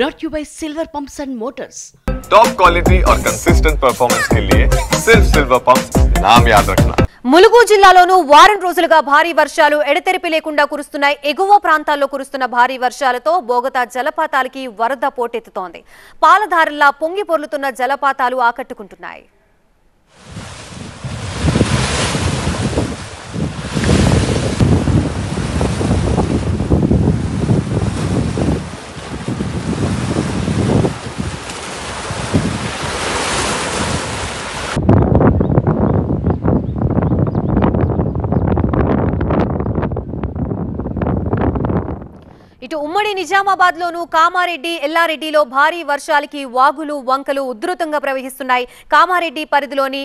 brought to you by Silver Pumps and Motors. Top quality और consistent performance के लिए सिर्फ सिल्वर पंप्स नाम याद रखना. ములుగు జిల్లాలోనూ వారం రోజులుగా భారీ వర్షాలు ఎడతెరిపి లేకుండా కురుస్తున్నాయి. ఎగువ ప్రాంతాల్లో కురుస్తున్న భారీ వర్షాలతో బోగతా జలపాతాలకి వరద పోటెత్తుతోంది. పాలధారల్లా పొంగి పొర్లుతున్న జలపాతాలు ఆకట్టుకుంటున్నాయి. ఇటు ఉమ్మడి నిజామాబాద్ లోను కామారెడ్డి ఎల్లారెడ్డిలో భారీ వర్షాలకి వాగులు వంకలు ఉధృతంగా ప్రవహిస్తున్నాయి. కామారెడ్డి పరిధిలోని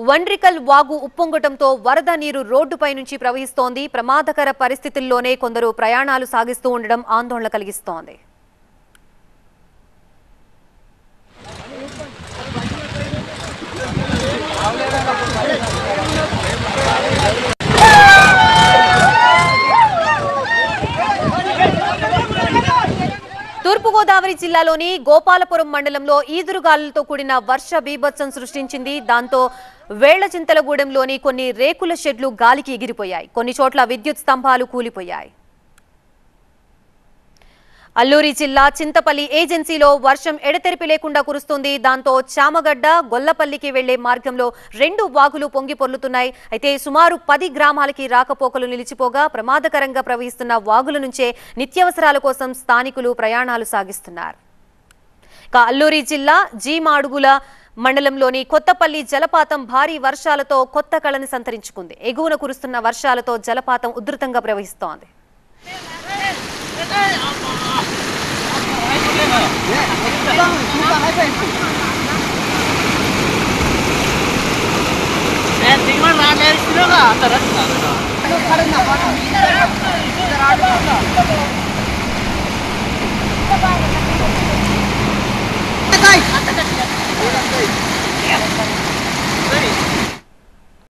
వండ్రికల్ వాగు ఉప్పొంగటంతో వరద నీరు రోడ్డుపై నుంచి ప్రవహిస్తోంది. ప్రమాదకర పరిస్థితుల్లోనే కొందరు ప్రయాణాలు సాగిస్తూ ఉండడం ఆందోళన కలిగిస్తోంది. తూర్పుగోదావరి జిల్లాలోని గోపాలపురం మండలంలో ఈదురుగాలులతో కూడిన వర్ష బీభత్సం సృష్టించింది. దాంతో వేళ్లచింతలగూడెంలోని కొన్ని రేకుల షెడ్లు గాలికి ఎగిరిపోయాయి. కొన్ని చోట్ల విద్యుత్ స్తంభాలు కూలిపోయాయి. అల్లూరి జిల్లా చింతపల్లి ఏజెన్సీలో వర్షం ఎడతెరిపి లేకుండా కురుస్తుంది. దాంతో చామగడ్డ గొల్లపల్లికి వెళ్లే మార్గంలో 2 వాగులు పొంగి పొర్లుతున్నాయి. అయితే సుమారు 10 గ్రామాలకి రాకపోకలు నిలిచిపోగా ప్రమాదకరంగా ప్రవహిస్తున్న వాగుల నుంచే నిత్యావసరాల కోసం స్థానికులు ప్రయాణాలు సాగిస్తున్నారు. అల్లూరి జిల్లా జీమాడుగుల మండలంలోని కొత్తపల్లి జలపాతం భారీ వర్షాలతో కొత్త కళని సంతరించుకుంది. ఎగువన కురుస్తున్న వర్షాలతో జలపాతం ఉధృతంగా ప్రవహిస్తోంది. దిగుమడి రాలేస్తున్నాగా అంత రద్దు